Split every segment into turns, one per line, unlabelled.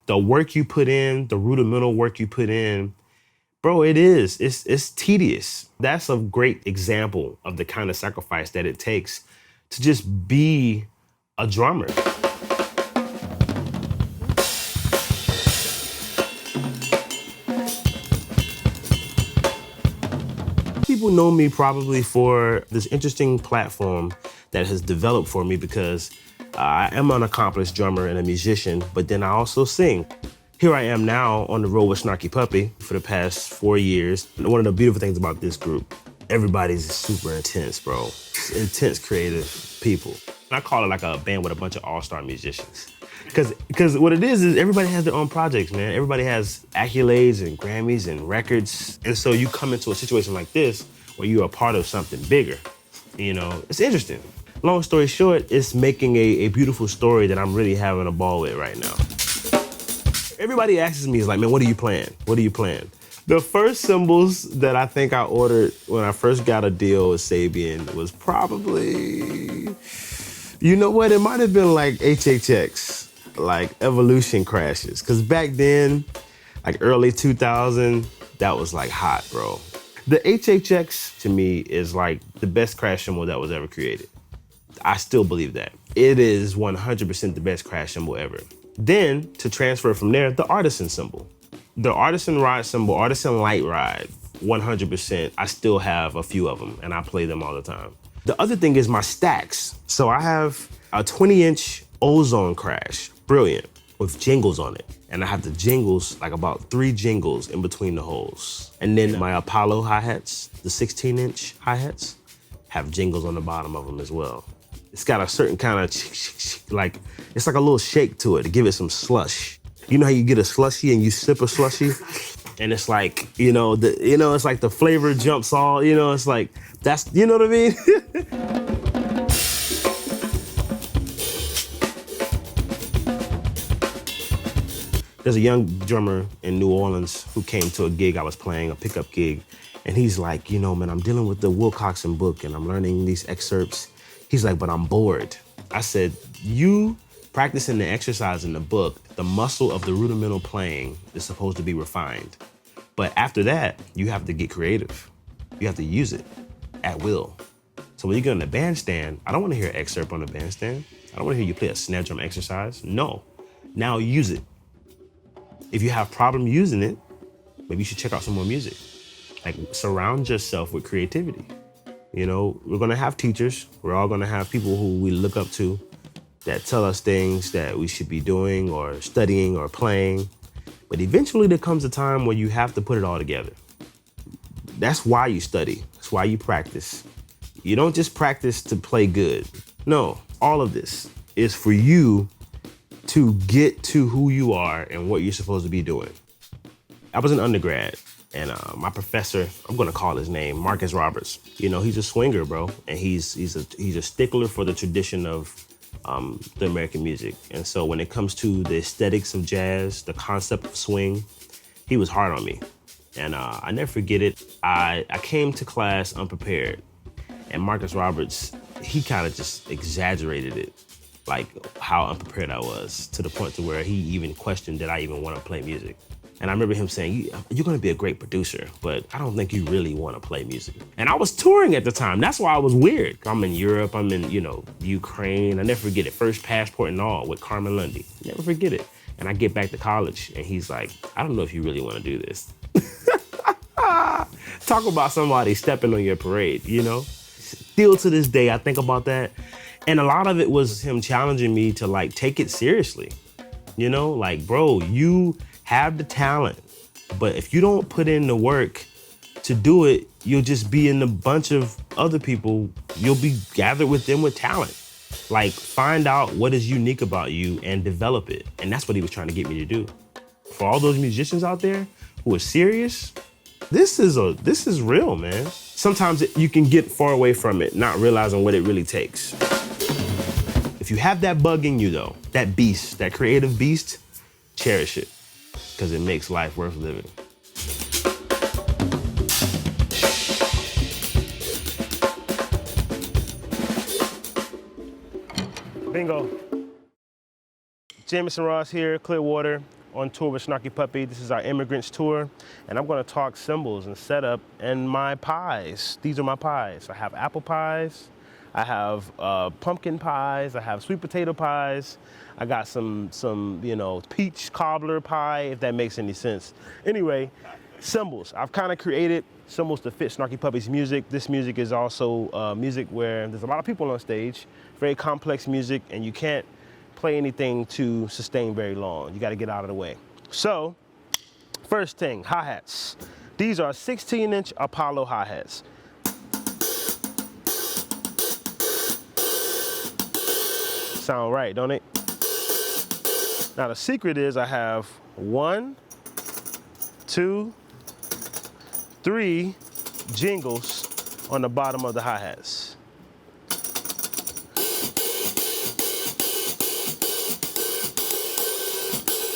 the work you put in, the rudimental work you put in, bro, it's tedious. That's a great example of the kind of sacrifice that it takes to just be a drummer. People know me probably for this interesting platform that has developed for me because I am an accomplished drummer and a musician, but then I also sing. Here I am now on the road with Snarky Puppy for the past 4 years. And one of the beautiful things about this group, everybody's super intense, bro. Intense, creative people. I call it like a band with a bunch of all-star musicians. Because what it is everybody has their own projects, man. Everybody has accolades and Grammys and records. And so you come into a situation like this where you're a part of something bigger. You know, it's interesting. Long story short, it's making a beautiful story that I'm really having a ball with right now. Everybody asks me, is like, man, what are you playing? What are you playing? The first cymbals that I think I ordered when I first got a deal with SABIAN was probably, you know what? It might have been like HHX, like Evolution crashes. Cause back then, like early 2000, that was like hot, bro. The HHX to me is like the best crash cymbal that was ever created. I still believe that. It is 100% the best crash cymbal ever. Then, to transfer from there, the artisan cymbal. The artisan ride cymbal, artisan light ride, 100%, I still have a few of them, and I play them all the time. The other thing is my stacks. So I have a 20-inch ozone crash, brilliant, with jingles on it. And I have the jingles, like about 3 jingles in between the holes. And then my Apollo hi-hats, the 16-inch hi-hats, have jingles on the bottom of them as well. It's got a certain kind of, like, it's like a little shake to it to give it some slush. You know how you get a slushie and you sip a slushie? And it's like, it's like the flavor jumps all, it's like, that's, you know what I mean? There's a young drummer in New Orleans who came to a gig I was playing, a pickup gig. And he's like, man, I'm dealing with the Wilcoxon book and I'm learning these excerpts. He's like, but I'm bored. I said, you practicing the exercise in the book, the muscle of the rudimental playing is supposed to be refined. But after that, you have to get creative. You have to use it at will. So when you get on the bandstand, I don't want to hear an excerpt on the bandstand. I don't want to hear you play a snare drum exercise. No, now use it. If you have problem using it, maybe you should check out some more music. Like, surround yourself with creativity. We're gonna have teachers. We're all gonna have people who we look up to that tell us things that we should be doing or studying or playing. But eventually there comes a time where you have to put it all together. That's why you study. That's why you practice. You don't just practice to play good. No, all of this is for you to get to who you are and what you're supposed to be doing. I was an undergrad. And my professor, I'm gonna call his name, Marcus Roberts. He's a swinger, bro, and he's a stickler for the tradition of the American music. And so when it comes to the aesthetics of jazz, the concept of swing, he was hard on me. And I never forget it. I came to class unprepared, and Marcus Roberts, he kind of just exaggerated it, like how unprepared I was, to the point to where he even questioned that I even want to play music. And I remember him saying, you're gonna be a great producer, but I don't think you really wanna play music. And I was touring at the time. That's why I was weird. I'm in Europe, I'm in, Ukraine. I never forget it. First passport and all with Carmen Lundy. Never forget it. And I get back to college and he's like, I don't know if you really wanna do this. Talk about somebody stepping on your parade, Still to this day, I think about that. And a lot of it was him challenging me to like, take it seriously. Like, bro, you have the talent, but if you don't put in the work to do it, you'll just be in a bunch of other people. You'll be gathered with them with talent. Like, find out what is unique about you and develop it. And that's what he was trying to get me to do. For all those musicians out there who are serious, this is real, man. Sometimes you can get far away from it, not realizing what it really takes. If you have that bug in you though, that beast, that creative beast, cherish it. Because it makes life worth living. Bingo. Jamison Ross here, Clearwater, on tour with Snarky Puppy. This is our Immigrants Tour, and I'm gonna talk cymbals and setup and my pies. These are my pies. I have apple pies, I have pumpkin pies, I have sweet potato pies, I got some you know, peach cobbler pie, if that makes any sense. Anyway, cymbals. I've kind of created cymbals to fit Snarky Puppy's music. This music is also music where there's a lot of people on stage, very complex music, and you can't play anything to sustain very long. You got to get out of the way. So, first thing, hi-hats. These are 16-inch Apollo hi-hats. Sound right, don't it? Now the secret is I have 1, 2, 3 jingles on the bottom of the hi-hats.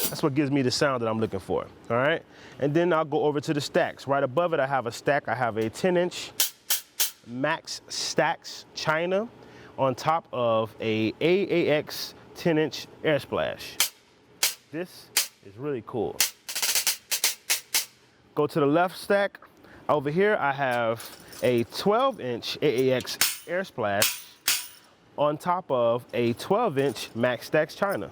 That's what gives me the sound that I'm looking for, all right? And then I'll go over to the stacks. Right above it, I have a stack. I have a 10-inch Max Stacks China on top of a AAX 10-inch Air Splash. This is really cool. Go to the left stack. Over here, I have a 12-inch AAX Air Splash on top of a 12-inch Max Stacks China.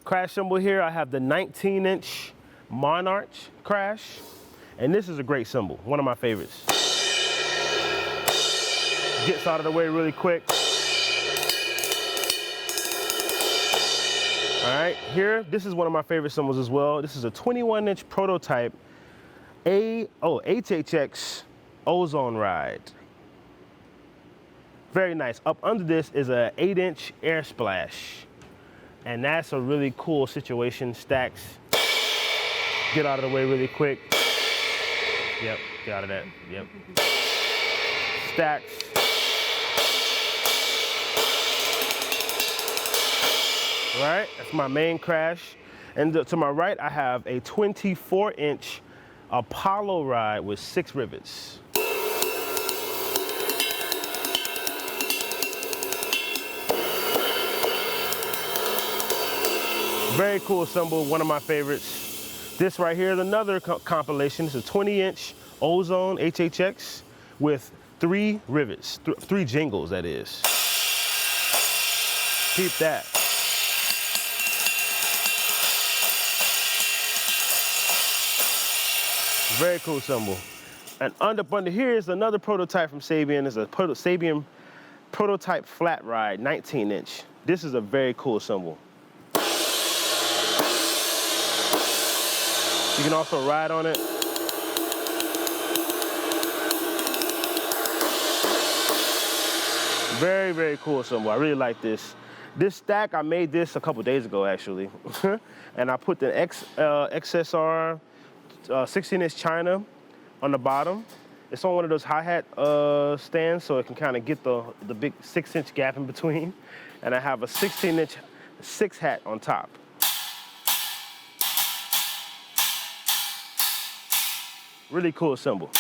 Crash cymbal here, I have the 19-inch Monarch Crash, and this is a great cymbal, one of my favorites. Gets out of the way really quick. All right, here, this is one of my favorite cymbals as well. This is a 21-inch prototype HHX Ozone Ride. Very nice. Up under this is a 8-inch Air Splash. And that's a really cool situation. Stacks, get out of the way really quick. Yep, get out of that, yep. Stacks. All right, that's my main crash. And to my right, I have a 24-inch Apollo Ride with 6 rivets. Very cool cymbal, one of my favorites. This right here is another compilation. It's a 20-inch Ozone HHX with 3 rivets, 3 jingles, that is. Keep that. Very cool cymbal. And under here is another prototype from SABIAN. It's a SABIAN prototype flat ride, 19-inch. This is a very cool cymbal. You can also ride on it. Very, very cool cymbal. I really like this. This stack, I made this a couple days ago, actually. And I put the XSR 16-inch China on the bottom. It's on one of those hi-hat stands, so it can kind of get the big 6-inch gap in between. And I have a 16-inch 6-hat on top. Really cool cymbal.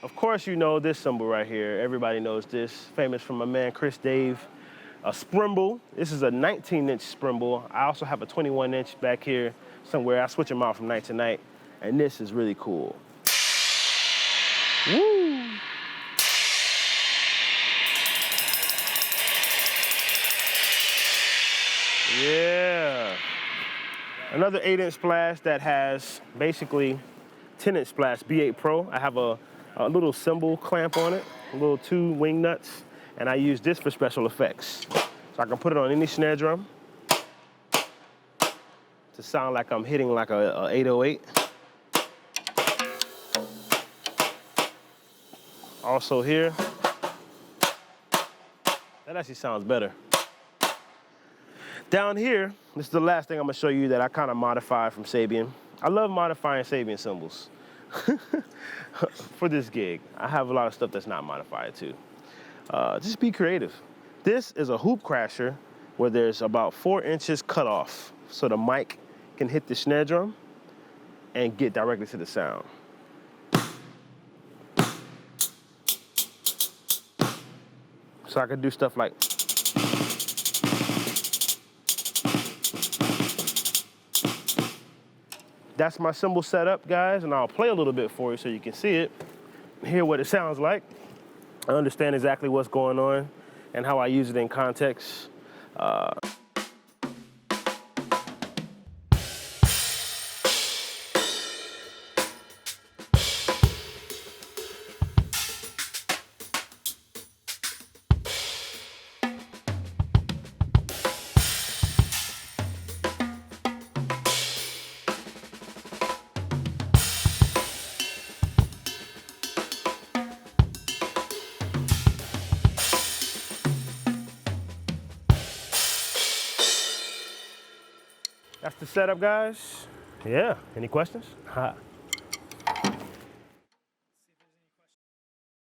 Of course, you know this cymbal right here. Everybody knows this. Famous from my man Chris Dave. A Sprimble. This is a 19-inch Sprimble. I also have a 21-inch back here somewhere. I switch them out from night to night. And this is really cool. Woo! Yeah. Another 8-inch splash that has basically 10-inch splash B8 Pro. I have a little cymbal clamp on it, a little 2 wing nuts, and I use this for special effects. So I can put it on any snare drum to sound like I'm hitting like a 808. Also here, that actually sounds better. Down here, this is the last thing I'm gonna show you that I kind of modified from SABIAN. I love modifying SABIAN cymbals for this gig. I have a lot of stuff that's not modified too. Just be creative. This is a hoop crasher where there's about 4 inches cut off so the mic can hit the snare drum and get directly to the sound. So I can do stuff like that's my cymbal setup, guys, and I'll play a little bit for you so you can see it, hear what it sounds like. I understand exactly what's going on and how I use it in context. That's the setup, guys. Yeah, any questions? Ha.